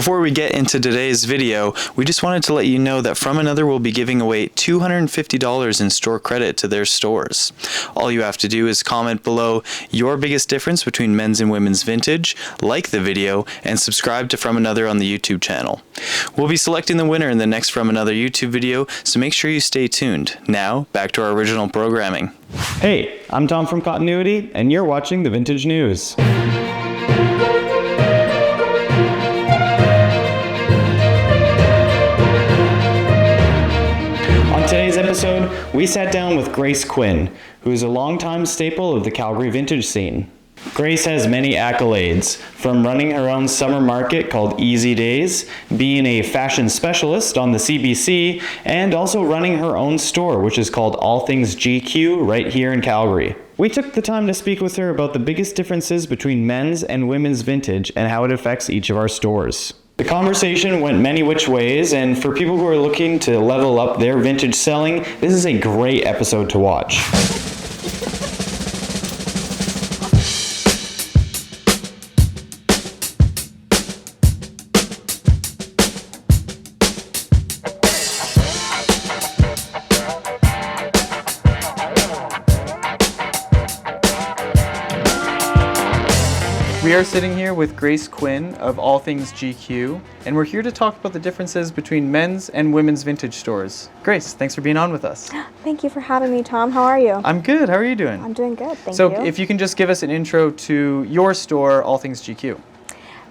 Before we get into today's video, we just wanted to let you know that From Another will be giving away $250 in store credit to their stores. All you have to do is comment below your biggest difference between men's and women's vintage, like the video, and subscribe to From Another on the YouTube channel. We'll be selecting the winner in the next From Another YouTube video, so make sure you stay tuned. Now, back to our original programming. Hey, I'm Tom from Continuity, and you're watching the Vintage News. On today's episode, we sat down with Grace Quinn, who is a longtime staple of the Calgary vintage scene. Grace has many accolades, from running her own summer market called Easy Days, being a fashion specialist on the CBC, and also running her own store, which is called AllThings GQ, right here in Calgary. We took the time to speak with her about the biggest differences between men's and women's vintage and how it affects each of our stores. The conversation went many which ways, and for people who are looking to level up their vintage selling, this is a great episode to watch. We are sitting here with Grace Quinn of AllThings GQ, and we're here to talk about the differences between men's and women's vintage stores. Grace, thanks for being on with us. Thank you for having me, Tom. How are you? I'm good. How are you doing? I'm doing good, thank you. So if you can just give us an intro to your store, AllThings GQ.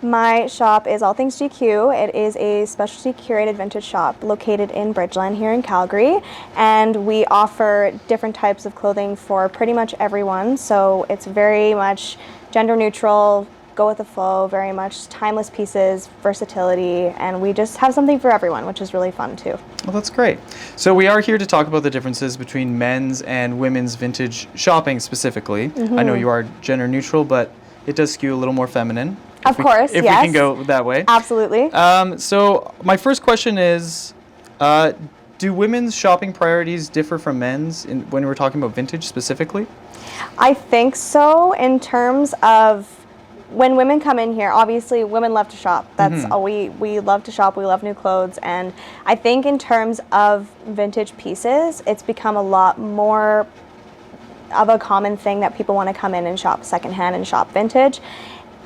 My shop is AllThings GQ. It is a specialty curated vintage shop located in Bridgeland here in Calgary, and we offer different types of clothing for pretty much everyone. So it's very much gender neutral, go with the flow, very much timeless pieces, versatility, and we just have something for everyone, which is really fun too. Well, that's great. So we are here to talk about the differences between men's and women's vintage shopping specifically. Mm-hmm. I know you are gender neutral, but it does skew a little more feminine. Of course, if yes. we can go that way. Absolutely. So my first question is, do women's shopping priorities differ from men's when we're talking about vintage specifically? I think so, in terms of when women come in here. Obviously women love to shop. That's all we love to shop. We love new clothes, and I think in terms of vintage pieces, it's become a lot more of a common thing that people want to come in and shop secondhand and shop vintage.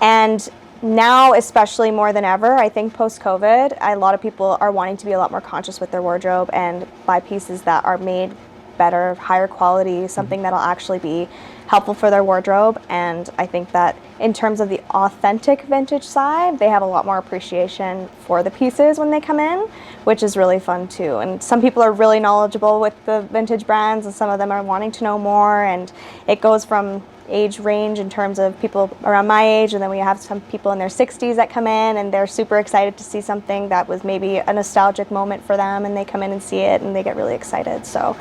And now, especially more than ever, I think post-COVID, a lot of people are wanting to be a lot more conscious with their wardrobe and buy pieces that are made better, higher quality, something that'll actually be helpful for their wardrobe. And I think that in terms of the authentic vintage side, they have a lot more appreciation for the pieces when they come in, which is really fun too. And some people are really knowledgeable with the vintage brands, and some of them are wanting to know more, and it goes from age range in terms of people around my age, and then we have some people in their 60s that come in and they're super excited to see something that was maybe a nostalgic moment for them, and they come in and see it and they get really excited. So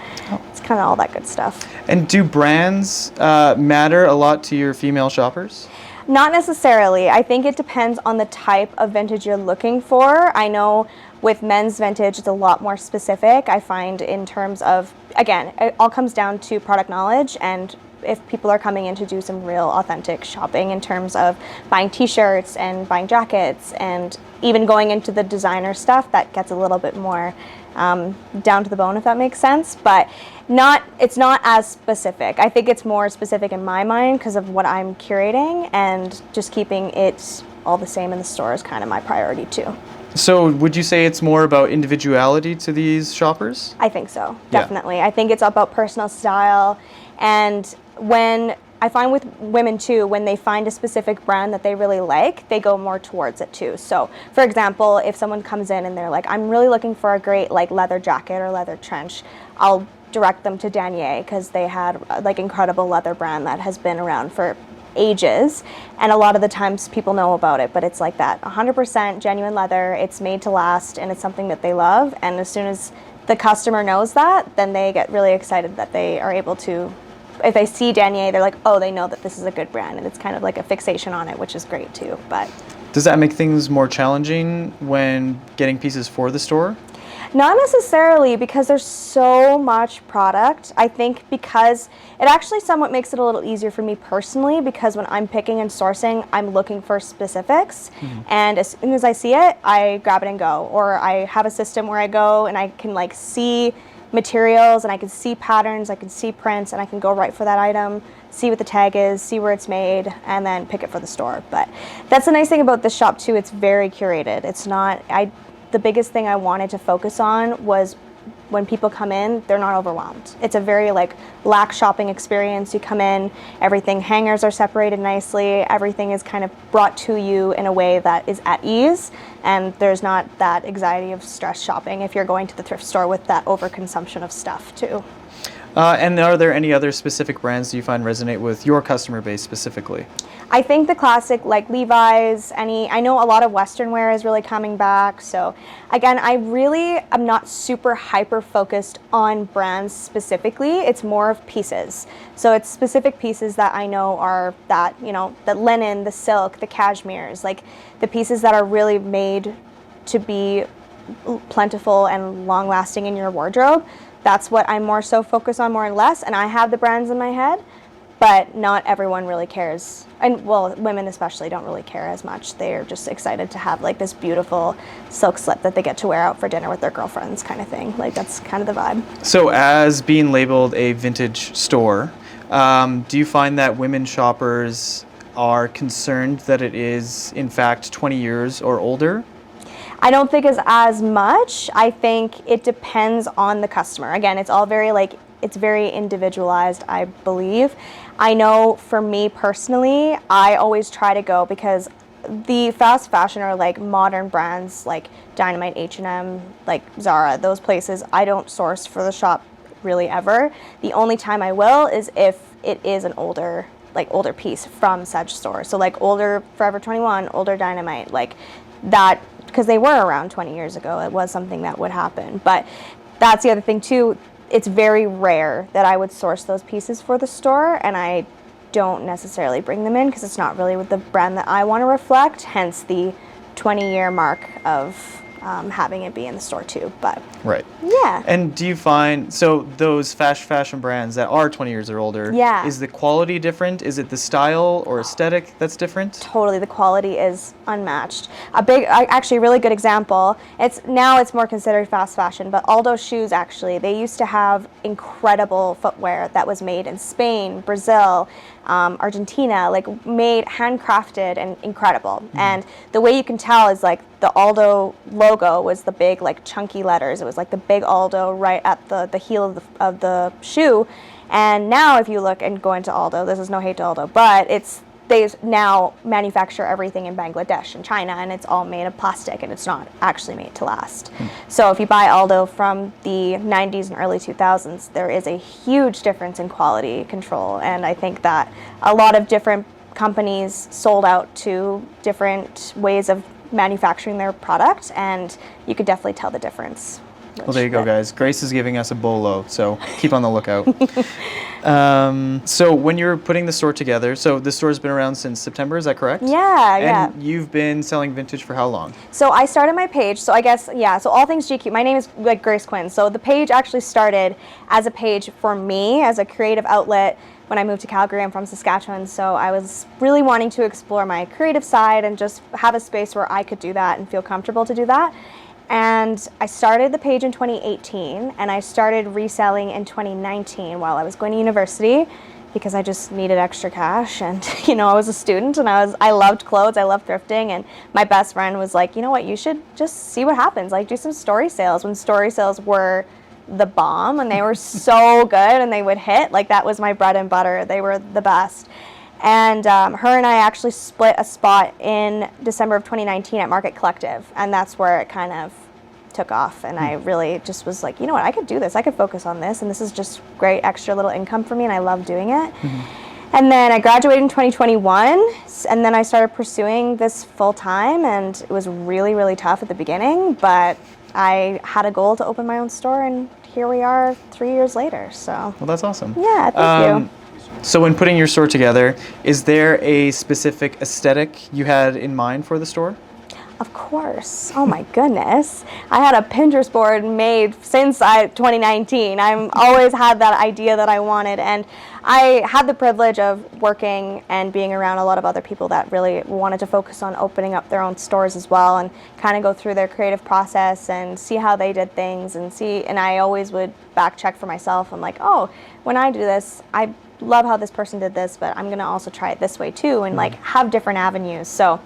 it's kind of all that good stuff. And do brands matter a lot to your female shoppers? Not necessarily. I think it depends on the type of vintage you're looking for. I know with men's vintage, it's a lot more specific. I find in terms of, again, it all comes down to product knowledge, and if people are coming in to do some real authentic shopping in terms of buying t-shirts and buying jackets and even going into the designer stuff, that gets a little bit more down to the bone, if that makes sense. But it's not as specific. I think it's more specific in my mind because of what I'm curating, and just keeping it all the same in the store is kind of my priority too. So would you say it's more about individuality to these shoppers? I think so, definitely. Yeah. I think it's about personal style, and when I find with women too, when they find a specific brand that they really like, they go more towards it too. So for example, if someone comes in and they're like, I'm really looking for a great like leather jacket or leather trench, I'll direct them to Danier, because they had like incredible leather brand that has been around for ages, and a lot of the times people know about it, but it's like that 100% genuine leather, it's made to last, and it's something that they love. And as soon as the customer knows that, then they get really excited that they are able to, if they see Danier, they're like, oh, they know that this is a good brand, and it's kind of like a fixation on it, which is great too. But does that make things more challenging when getting pieces for the store? Not necessarily, because there's so much product. I think because it actually somewhat makes it a little easier for me personally, because when I'm picking and sourcing, I'm looking for specifics. And as soon as I see it, I grab it and go. Or I have a system where I go and I can like see materials and I can see patterns, I can see prints, and I can go right for that item, see what the tag is, see where it's made, and then pick it for the store. But that's the nice thing about this shop too, it's very curated. It's not, the biggest thing I wanted to focus on was when people come in, they're not overwhelmed. It's a very like lax shopping experience. You come in, everything, hangers are separated nicely, everything is kind of brought to you in a way that is at ease, and there's not that anxiety of stress shopping if you're going to the thrift store with that overconsumption of stuff too. And are there any other specific brands you find resonate with your customer base specifically? I think the classic like Levi's, I know a lot of Western wear is really coming back. So again, I really am not super hyper focused on brands specifically. It's more of pieces. So it's specific pieces that I know are that, you know, the linen, the silk, the cashmeres, like the pieces that are really made to be plentiful and long lasting in your wardrobe. That's what I'm more so focused on more and less, and I have the brands in my head, but not everyone really cares. And well, women especially don't really care as much. They're just excited to have like this beautiful silk slip that they get to wear out for dinner with their girlfriends kind of thing. Like that's kind of the vibe. So as being labeled a vintage store, do you find that women shoppers are concerned that it is in fact 20 years or older? I don't think it's as much. I think it depends on the customer. Again, it's all very like, it's very individualized, I believe. I know for me personally, I always try to go, because the fast fashion or like modern brands like Dynamite, H&M, like Zara, those places, I don't source for the shop really ever. The only time I will is if it is an older piece from such store. So like older Forever 21, older Dynamite, like that, because they were around 20 years ago. It was something that would happen. But that's the other thing too. It's very rare that I would source those pieces for the store, and I don't necessarily bring them in because it's not really with the brand that I want to reflect, hence the 20-year mark of having it be in the store too. But right. Yeah. And do you find, so those fast fashion brands that are 20 years or older, Yeah. is the quality different? Is it the style or aesthetic that's different? Totally, the quality is unmatched. Actually, a really good example. It's more considered fast fashion, but Aldo shoes actually, they used to have incredible footwear that was made in Spain, Brazil, Argentina, like made handcrafted and incredible. And the way you can tell is like the Aldo logo was the big like chunky letters. It was like the big Aldo right at the heel of the shoe. And now if you look and go into Aldo, this is no hate to Aldo, but they now manufacture everything in Bangladesh and China, and it's all made of plastic, and it's not actually made to last. So if you buy Aldo from the 90s and early 2000s, there is a huge difference in quality control, and I think that a lot of different companies sold out to different ways of manufacturing their product, and you could definitely tell the difference. Well, there you go, guys. Grace is giving us a bolo, so keep on the lookout. So when you're putting the store together, so the store's been around since September, is that correct? Yeah. And you've been selling vintage for how long? So I started my page, so I guess, yeah, so All Things GQ, my name is like Grace Quinn, so the page actually started as a page for me, as a creative outlet. When I moved to Calgary, I'm from Saskatchewan, so I was really wanting to explore my creative side and just have a space where I could do that and feel comfortable to do that. And I started the page in 2018, and I started reselling in 2019 while I was going to university, because I just needed extra cash, and you know, I was a student, and I loved clothes, I loved thrifting, and my best friend was like, you know what, you should just see what happens, like do some story sales, when story sales were the bomb, and they were so good, and they would hit, like that was my bread and butter, they were the best. And her and I actually split a spot in December of 2019 at Market Collective, and that's where it kind of took off. And I really just was like, you know what, I could do this. I could focus on this, and this is just great extra little income for me, and I love doing it. And then I graduated in 2021, and then I started pursuing this full time, and it was really, really tough at the beginning, but I had a goal to open my own store, and here we are 3 years later. So. Well, that's awesome. Yeah, thank you. So when putting your store together, is there a specific aesthetic you had in mind for the store? Of course. Oh my goodness. I had a Pinterest board made since 2019. I've always had that idea that I wanted, and I had the privilege of working and being around a lot of other people that really wanted to focus on opening up their own stores as well, and kind of go through their creative process and see how they did things, and I always would back check for myself. I'm like, oh, when I do this, I love how this person did this, but I'm gonna also try it this way too, and like have different avenues. So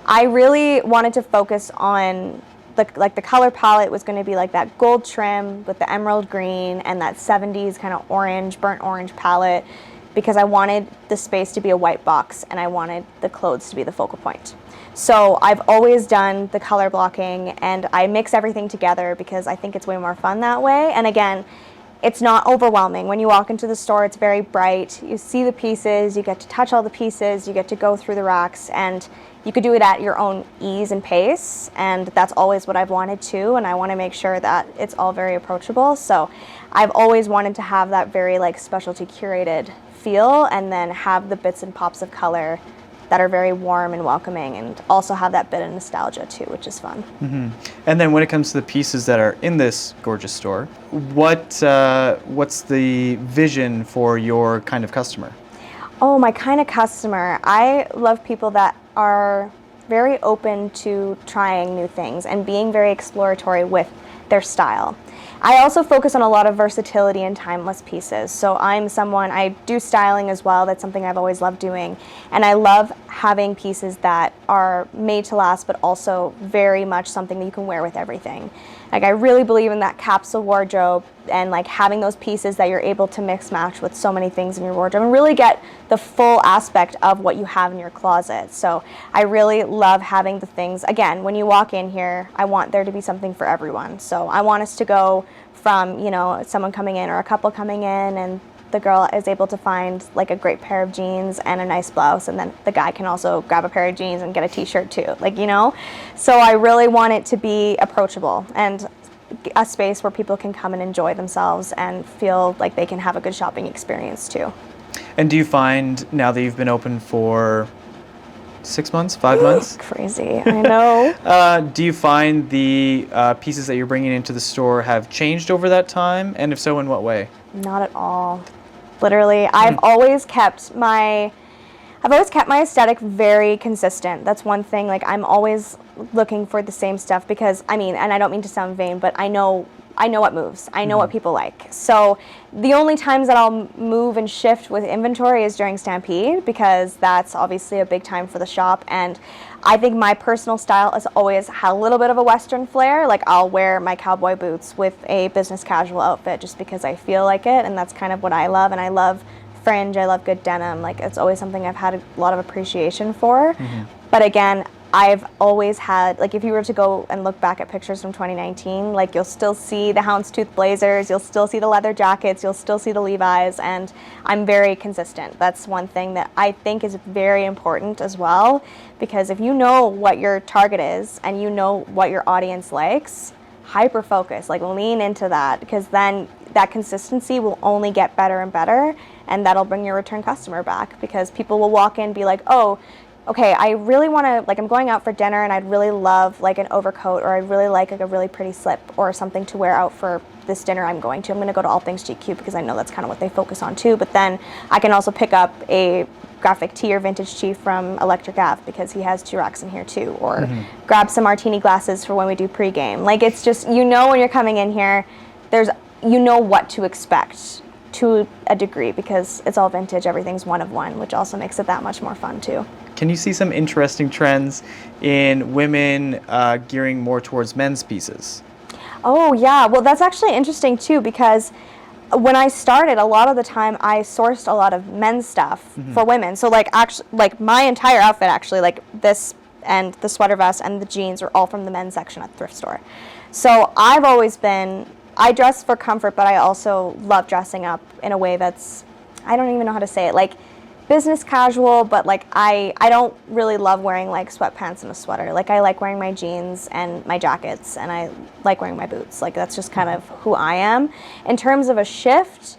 I really wanted to focus on the color palette was going to be like that gold trim with the emerald green and that 70s kind of orange, burnt orange palette, because I wanted the space to be a white box and I wanted the clothes to be the focal point. So I've always done the color blocking, and I mix everything together because I think it's way more fun that way. And again, it's not overwhelming. When you walk into the store, it's very bright. You see the pieces, you get to touch all the pieces, you get to go through the racks, and you could do it at your own ease and pace, and that's always what I've wanted to, and I want to make sure that it's all very approachable. So I've always wanted to have that very like specialty curated feel, and then have the bits and pops of color that are very warm and welcoming, and also have that bit of nostalgia too, which is fun. And then when it comes to the pieces that are in this gorgeous store, what's the vision for your kind of customer? Oh, my kind of customer. I love people that are very open to trying new things and being very exploratory with their style. I also focus on a lot of versatility and timeless pieces. So I do styling as well. That's something I've always loved doing. And I love having pieces that are made to last, but also very much something that you can wear with everything. Like, I really believe in that capsule wardrobe, and like having those pieces that you're able to mix match with so many things in your wardrobe and really get the full aspect of what you have in your closet. So I really love having the things. Again, when you walk in here, I want there to be something for everyone. So I want us to go from, someone coming in or a couple coming in, and the girl is able to find like a great pair of jeans and a nice blouse, and then the guy can also grab a pair of jeans and get a t-shirt too, so I really want it to be approachable and a space where people can come and enjoy themselves and feel like they can have a good shopping experience too. And do you find, now that you've been open for 6 months, 5 months? Crazy, I know. Do you find the pieces that you're bringing into the store have changed over that time? And if so, in what way? Not at all. Literally, I've always kept my aesthetic very consistent. That's one thing. Like, I'm always looking for the same stuff because, and I don't mean to sound vain, but I know what moves. I know what people like. So the only times that I'll move and shift with inventory is during Stampede, because that's obviously a big time for the shop. And I think my personal style has always had a little bit of a Western flair. Like, I'll wear my cowboy boots with a business casual outfit just because I feel like it, and that's kind of what I love. And I love fringe, I love good denim. Like, it's always something I've had a lot of appreciation for. But again, I've always had, like, if you were to go and look back at pictures from 2019, like, you'll still see the houndstooth blazers, you'll still see the leather jackets, you'll still see the Levi's, and I'm very consistent. That's one thing that I think is very important as well, because if you know what your target is and you know what your audience likes, hyper focus, like, lean into that, because then that consistency will only get better and better, and that'll bring your return customer back, because people will walk in and be like, oh, okay, I really want to, like, I'm going out for dinner and I'd really love like an overcoat, or I'd really like a really pretty slip or something to wear out for this dinner I'm going to. I'm going to go to AllThings GQ because I know that's kind of what they focus on too. But then I can also pick up a graphic tee or vintage tee from Electric Ave because he has 2 racks in here too, or grab some martini glasses for when we do pregame. Like, it's just, when you're coming in here, what to expect to a degree, because it's all vintage, everything's one of one, which also makes it that much more fun too. Can you see some interesting trends in women gearing more towards men's pieces? Oh yeah, well, that's actually interesting too, because when I started, a lot of the time I sourced a lot of men's stuff for women. So like my entire outfit, actually, like this and the sweater vest and the jeans are all from the men's section at the thrift store. So I dress for comfort, but I also love dressing up in a way that's, I don't even know how to say it, like business casual, but like I don't really love wearing like sweatpants and a sweater. Like, I like wearing my jeans and my jackets, and I like wearing my boots. Like, that's just kind of who I am. In terms of a shift,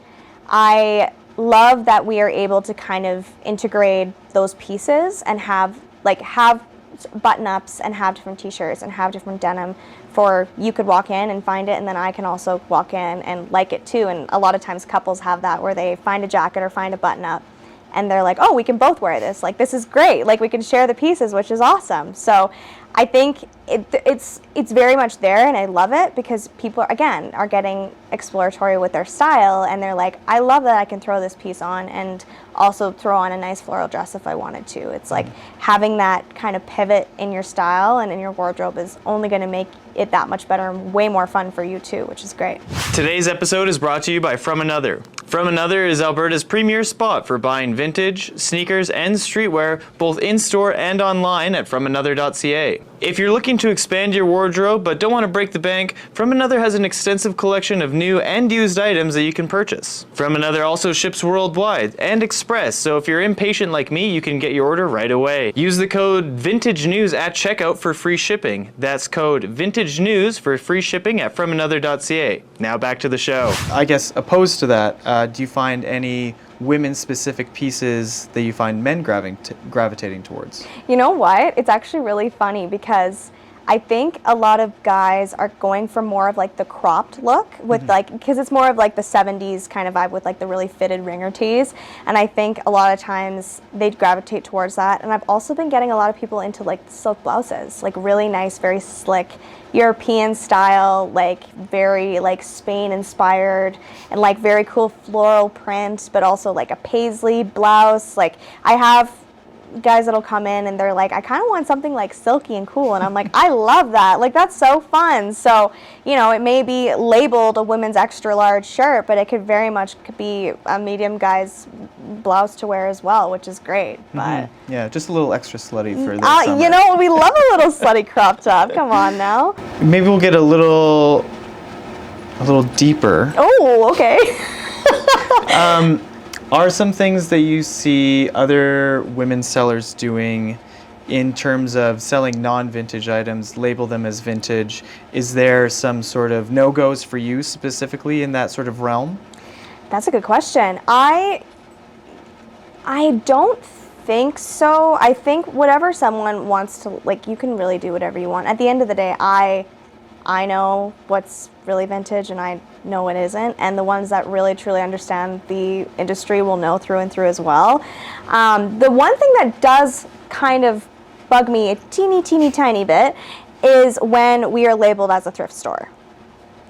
I love that we are able to kind of integrate those pieces and have button-ups and have different t-shirts and have different denim for you could walk in and find it, and then I can also walk in and like it too. And a lot of times couples have that where they find a jacket or find a button-up and they're like, oh, we can both wear this. Like, this is great. Like, we can share the pieces, which is awesome. So I think it's very much there, and I love it because people, again, are getting exploratory with their style, and they're like, I love that I can throw this piece on and also throw on a nice floral dress if I wanted to. It's like having that kind of pivot in your style and in your wardrobe is only going to make it that much better and way more fun for you too, which is great. Today's episode is brought to you by From Another. From Another is Alberta's premier spot for buying vintage, sneakers, and streetwear, both in-store and online at FromAnother.ca. If you're looking to expand your wardrobe but don't want to break the bank, From Another has an extensive collection of new and used items that you can purchase. From Another also ships worldwide and express, so if you're impatient like me, you can get your order right away. Use the code VintageNews at checkout for free shipping. That's code VintageNews for free shipping at FromAnother.ca. Now back to the show. I guess opposed to that, do you find any women-specific pieces that you find men gravitating towards? You know what? It's actually really funny because I think a lot of guys are going for more of like the cropped look with like, because it's more of like the 70s kind of vibe with like the really fitted ringer tees. And I think a lot of times they gravitate towards that. And I've also been getting a lot of people into like silk blouses, like really nice, very slick European style, like very like Spain inspired and like very cool floral print, but also like a paisley blouse. Like I have guys that'll come in and they're like, I kind of want something like silky and cool, and I'm like, I love that, like that's so fun. So you know, it may be labeled a women's extra large shirt, but it could very much be a medium guy's blouse to wear as well, which is great. But yeah, just a little extra slutty for this summer. you know, we love a little slutty crop top. Come on now. Maybe we'll get a little deeper. Oh, okay. Are some things that you see other women sellers doing in terms of selling non-vintage items, label them as vintage? Is there some sort of no-goes for you specifically in that sort of realm? That's a good question. I don't think so. I think whatever someone wants to, like, you can really do whatever you want. At the end of the day, I know what's really vintage and I know what isn't, and the ones that really truly understand the industry will know through and through as well. The one thing that does kind of bug me a teeny tiny bit is when we are labeled as a thrift store.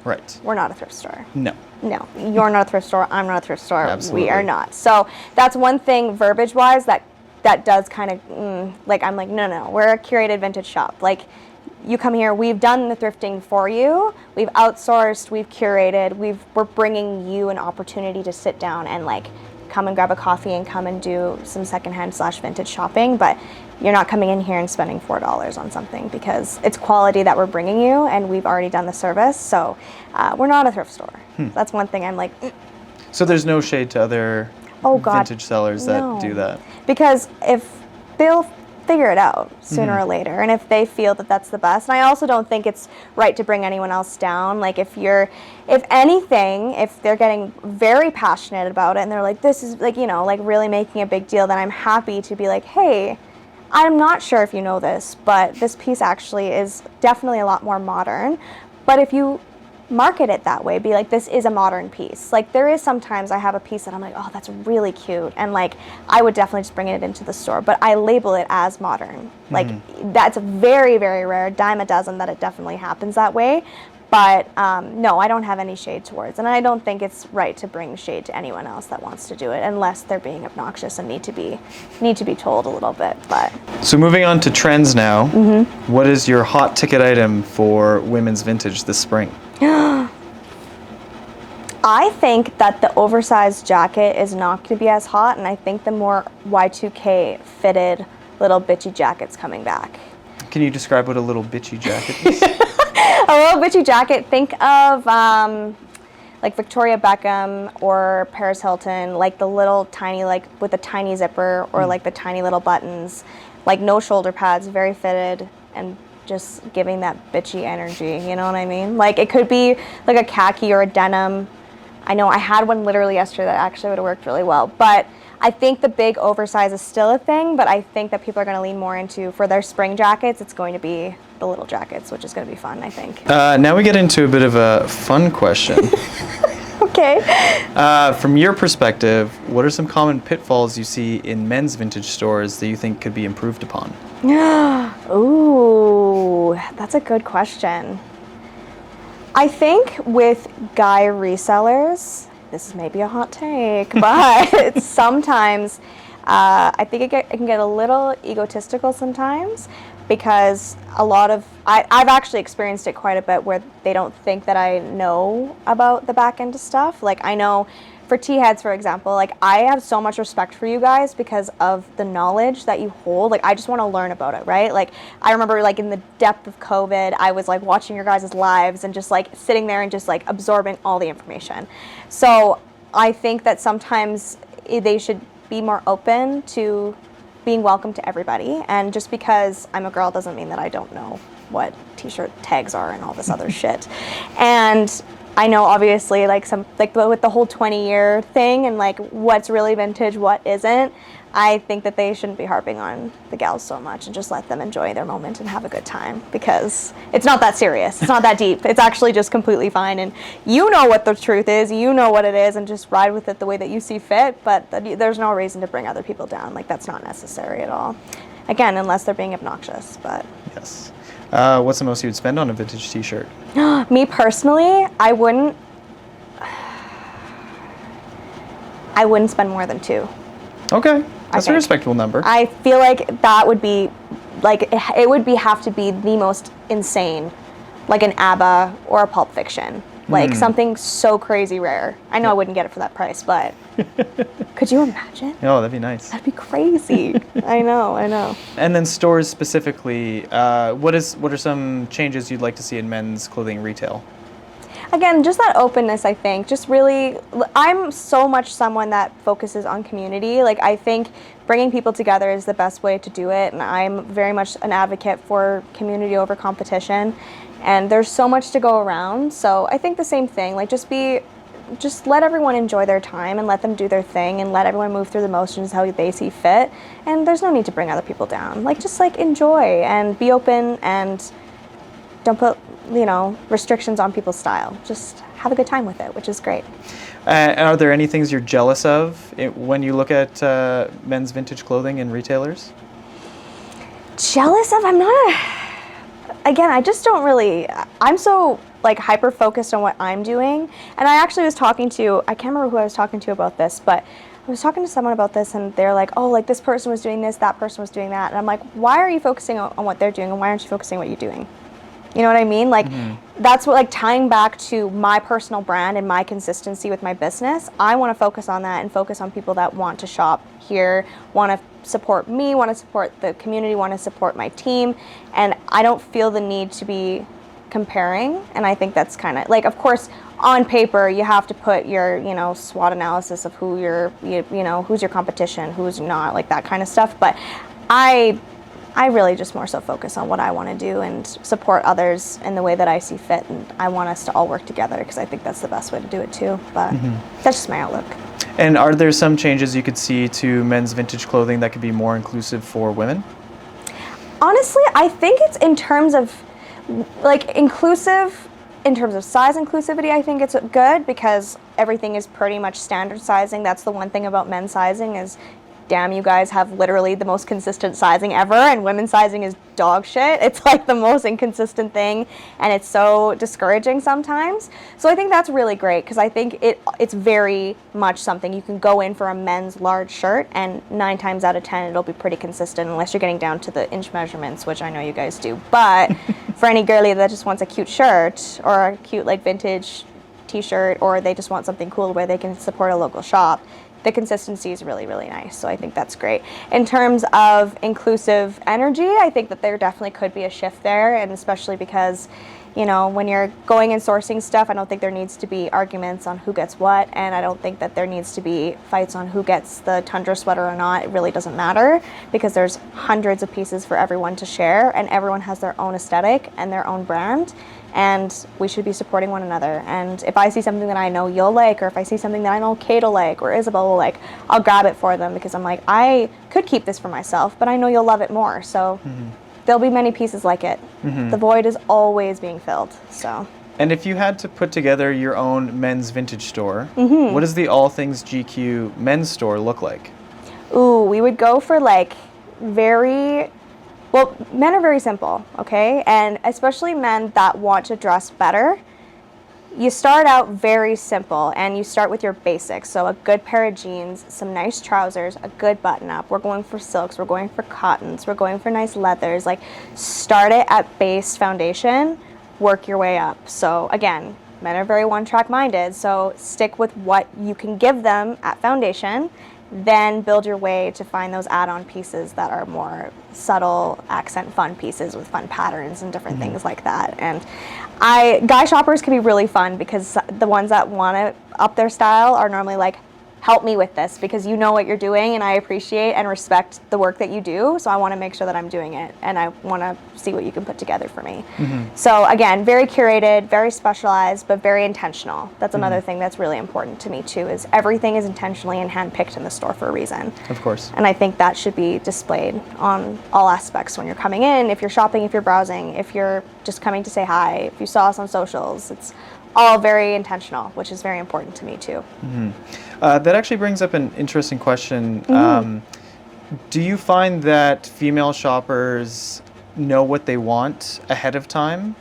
Right. We're not a thrift store. No. No, you're not a thrift store, I'm not a thrift store. Absolutely. We are not. So that's one thing verbiage wise that does kind of like, I'm like, no, we're a curated vintage shop. Like, you come here, we've done the thrifting for you, we've outsourced, we've curated, we're bringing you an opportunity to sit down and like come and grab a coffee and come and do some secondhand / vintage shopping, but you're not coming in here and spending $4 on something because it's quality that we're bringing you and we've already done the service. So we're not a thrift store. That's one thing I'm like. So there's no shade to other vintage sellers that do that? Because if they'll figure it out sooner or later, and if they feel that that's the best. And I also don't think it's right to bring anyone else down. Like if anything, if they're getting very passionate about it and they're like, this is like, you know, like really making a big deal, then I'm happy to be like, hey, I'm not sure if you know this, but this piece actually is definitely a lot more modern. But if you market it that way, be like, this is a modern piece. Like there is sometimes I have a piece that I'm like, oh, that's really cute, and like I would definitely just bring it into the store, but I label it as modern. Like that's very, very rare, dime a dozen that it definitely happens that way. But no, I don't have any shade towards, and I don't think it's right to bring shade to anyone else that wants to do it unless they're being obnoxious and need to be told a little bit. But so moving on to trends now, what is your hot ticket item for women's vintage this spring? I think that the oversized jacket is not going to be as hot, and I think the more Y2K fitted little bitchy jacket's coming back. Can you describe what a little bitchy jacket is? A little bitchy jacket, think of like Victoria Beckham or Paris Hilton, like the little tiny, like with the tiny zipper or like the tiny little buttons, like no shoulder pads, very fitted, and just giving that bitchy energy, you know what I mean? Like it could be like a khaki or a denim. I know I had one literally yesterday that actually would have worked really well, but I think the big oversize is still a thing, but I think that people are going to lean more into, for their spring jackets, it's going to be the little jackets, which is going to be fun, I think. Now we get into a bit of a fun question. Okay. From your perspective, what are some common pitfalls you see in men's vintage stores that you think could be improved upon? Ooh, that's a good question. I think with guy resellers, this is maybe a hot take, but sometimes I think it can get a little egotistical sometimes, because I've actually experienced it quite a bit where they don't think that I know about the back end of stuff. Like, I know for T-heads, for example, like, I have so much respect for you guys because of the knowledge that you hold. Like, I just want to learn about it, right? Like, I remember, like, in the depth of COVID, I was like watching your guys' lives and just like sitting there and just like absorbing all the information. So I think that sometimes they should be more open to being welcome to everybody, and just because I'm a girl doesn't mean that I don't know what t-shirt tags are and all this other shit. And I know obviously like with the whole 20-year thing and like what's really vintage, what isn't, I think that they shouldn't be harping on the gals so much and just let them enjoy their moment and have a good time, because it's not that serious. It's not that deep. It's actually just completely fine, and you know what the truth is, you know what it is, and just ride with it the way that you see fit, but there's no reason to bring other people down. Like, that's not necessary at all. Again, unless they're being obnoxious, but. Yes. What's the most you would spend on a vintage t-shirt? Me personally, I wouldn't spend more than $2. Okay. That's a think. respectable number. I feel like that would be, like, it would have to be the most insane, like an ABBA or a Pulp Fiction. Like, something so crazy rare. I know I wouldn't get it for that price, but could you imagine? Oh, that'd be nice. That'd be crazy. I know. And then stores specifically, what are some changes you'd like to see in men's clothing retail? Again, just that openness, I think. Just really, I'm so much someone that focuses on community. Like, I think bringing people together is the best way to do it, and I'm very much an advocate for community over competition. And there's so much to go around, so I think the same thing. Like, just let everyone enjoy their time and let them do their thing and let everyone move through the motions how they see fit. And there's no need to bring other people down. Like, just like enjoy and be open and don't put, restrictions on people's style. Just have a good time with it, which is great. Are there any things you're jealous of when you look at men's vintage clothing in retailers? Jealous of? I just don't really, I'm so like hyper focused on what I'm doing. And I actually was talking to, I can't remember who I was talking to about this, but I was talking to someone about this and they're like, oh, like this person was doing this, that person was doing that. And I'm like, why are you focusing on what they're doing and why aren't you focusing on what you're doing? You know what I mean? Like, that's what, like, tying back to my personal brand and my consistency with my business. I want to focus on that and focus on people that want to shop here, want to support me, want to support the community, want to support my team. And I don't feel the need to be comparing. And I think that's kind of, like, of course, on paper, you have to put your, SWOT analysis of who who's your competition, who's not, like that kind of stuff. But I really just more so focus on what I want to do and support others in the way that I see fit, and I want us to all work together because I think that's the best way to do it too, but that's just my outlook. And are there some changes you could see to men's vintage clothing that could be more inclusive for women? Honestly, I think it's in terms of, like, inclusive, in terms of size inclusivity, I think it's good because everything is pretty much standard sizing. That's the one thing about men's sizing is, damn, you guys have literally the most consistent sizing ever, and women's sizing is dog shit. It's like the most inconsistent thing, and it's so discouraging sometimes. So I think that's really great because I think it's very much something you can go in for a men's large shirt, and 9 times out of 10 it'll be pretty consistent unless you're getting down to the inch measurements, which I know you guys do. But for any girly that just wants a cute shirt or a cute like vintage t-shirt, or they just want something cool where they can support a local shop, the consistency is really, really nice. So I think that's great. In terms of inclusive energy, I think that there definitely could be a shift there, and especially because, when you're going and sourcing stuff, I don't think there needs to be arguments on who gets what, and I don't think that there needs to be fights on who gets the tundra sweater or not. It really doesn't matter because there's hundreds of pieces for everyone to share, and everyone has their own aesthetic and their own brand. and we should be supporting one another. And if I see something that I know you'll like, or if I see something that I know Kate will like, or Isabel will like, I'll grab it for them, because I'm like, I could keep this for myself, but I know you'll love it more. So there'll be many pieces like it. The void is always being filled. So. And if you had to put together your own men's vintage store, what does the All Things GQ men's store look like? Ooh, we would go for like well, men are very simple, okay? And especially men that want to dress better, you start out very simple and you start with your basics. So a good pair of jeans, some nice trousers, a good button up. We're going for silks, we're going for cottons, we're going for nice leathers. Like, start it at base foundation, work your way up. So again, men are very one-track minded, so stick with what you can give them at foundation, then build your way to find those add-on pieces that are more subtle, accent fun pieces with fun patterns and different things like that. And guy shoppers can be really fun, because the ones that want to up their style are normally like, help me with this, because you know what you're doing and I appreciate and respect the work that you do, so I want to make sure that I'm doing it, and I want to see what you can put together for me. So again, very curated, very specialized, but very intentional. That's another thing that's really important to me too, is everything is intentionally and handpicked in the store for a reason. Of course. And I think that should be displayed on all aspects when you're coming in, if you're shopping, if you're browsing, if you're just coming to say hi, if you saw us on socials. It's all very intentional, which is very important to me too. That actually brings up an interesting question. Do you find that female shoppers know what they want ahead of time,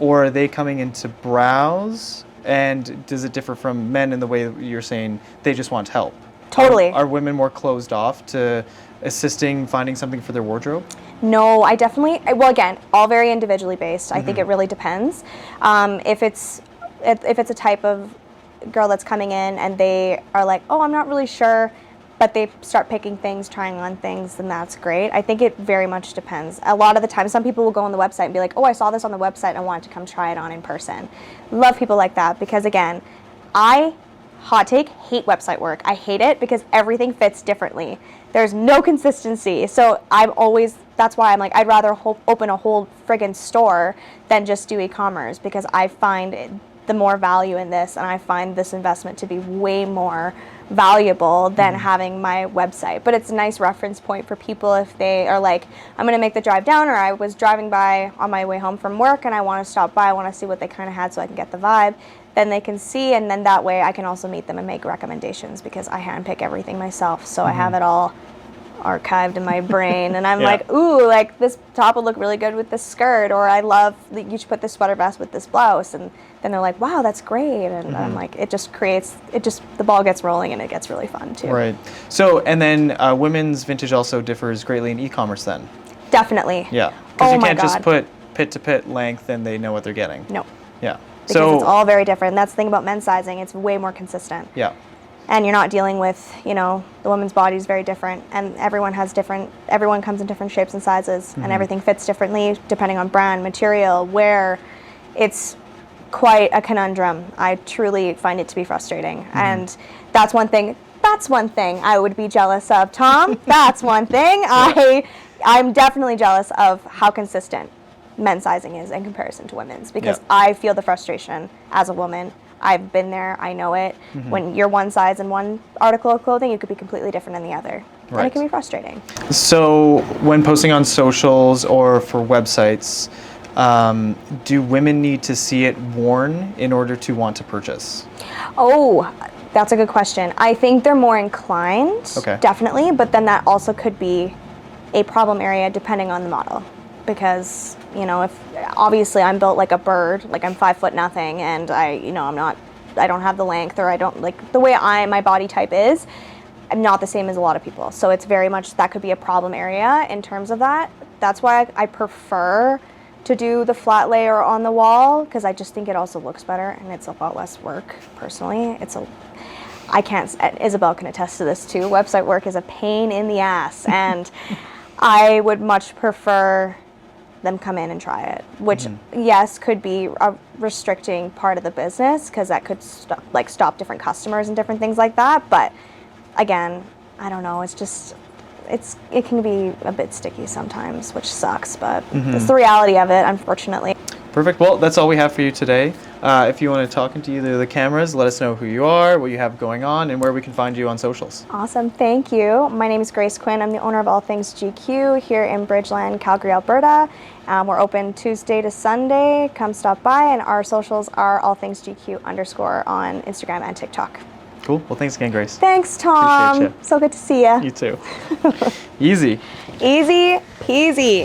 or are they coming in to browse? And does it differ from men in the way that you're saying they just want help? Totally. Are women more closed off to assisting finding something for their wardrobe? No, I definitely, well, again, all very individually based. I think it really depends. If it's a type of girl that's coming in and they are like, oh, I'm not really sure, but they start picking things, trying on things, then that's great. I think it very much depends. A lot of the time, some people will go on the website and be like, oh, I saw this on the website and I wanted to come try it on in person. Love people like that, because again, hot take, hate website work. I hate it because everything fits differently. There's no consistency. So that's why I'm like, I'd rather open a whole friggin' store than just do e-commerce, because I find the more value in this, and I find this investment to be way more valuable than having my website. But it's a nice reference point for people if they are like, I'm going to make the drive down, or I was driving by on my way home from work and I want to stop by, I want to see what they kind of had so I can get the vibe. Then they can see, and then that way I can also meet them and make recommendations, because I handpick everything myself, so I have it all archived in my brain, and I'm like, ooh, like this top would look really good with this skirt, or I love that you should put this sweater vest with this blouse, and then they're like, wow, that's great, and I'm like, the ball gets rolling and it gets really fun too. Right. So, and then women's vintage also differs greatly in e-commerce then? Definitely. Yeah. Because you my can't just God. put pit-to-pit length and they know what they're getting. No. Yeah. Because it's all very different. That's the thing about men's sizing. It's way more consistent. Yeah. And you're not dealing with, the woman's body is very different, and everyone comes in different shapes and sizes, and everything fits differently depending on brand, material, wear. It's quite a conundrum. I truly find it to be frustrating. And that's one thing I would be jealous of, Tom. That's one thing. I'm definitely jealous of how consistent men's sizing is in comparison to women's, because I feel the frustration as a woman. I've been there, I know it. When you're one size in one article of clothing, you could be completely different in the other. Right. And it can be frustrating. So when posting on socials or for websites, do women need to see it worn in order to want to purchase? Oh, that's a good question. I think they're more inclined, definitely, but then that also could be a problem area depending on the model. Because, if obviously I'm built like a bird, like I'm 5'0" and I don't have the length, or I don't like the way my body type is, I'm not the same as a lot of people. So it's very much, that could be a problem area in terms of that. That's why I prefer to do the flat layer on the wall, because I just think it also looks better and it's a lot less work personally. Isabel can attest to this too. Website work is a pain in the ass, and I would much prefer them come in and try it, which yes, could be a restricting part of the business, because that could stop different customers and different things like that. But again, I don't know, it can be a bit sticky sometimes, which sucks, but it's the reality of it, unfortunately. Perfect. Well, that's all we have for you today. If you want to talk into either of the cameras, let us know who you are, what you have going on, and where we can find you on socials. Awesome, thank you. My name is Grace Quinn. I'm the owner of All Things GQ here in Bridgeland, Calgary, Alberta. We're open Tuesday to Sunday. Come stop by, and our socials are AllThingsGQ _ on Instagram and TikTok. Cool. Well, thanks again, Grace. Thanks, Tom. Appreciate you. So good to see you. You too. Easy. Easy peasy.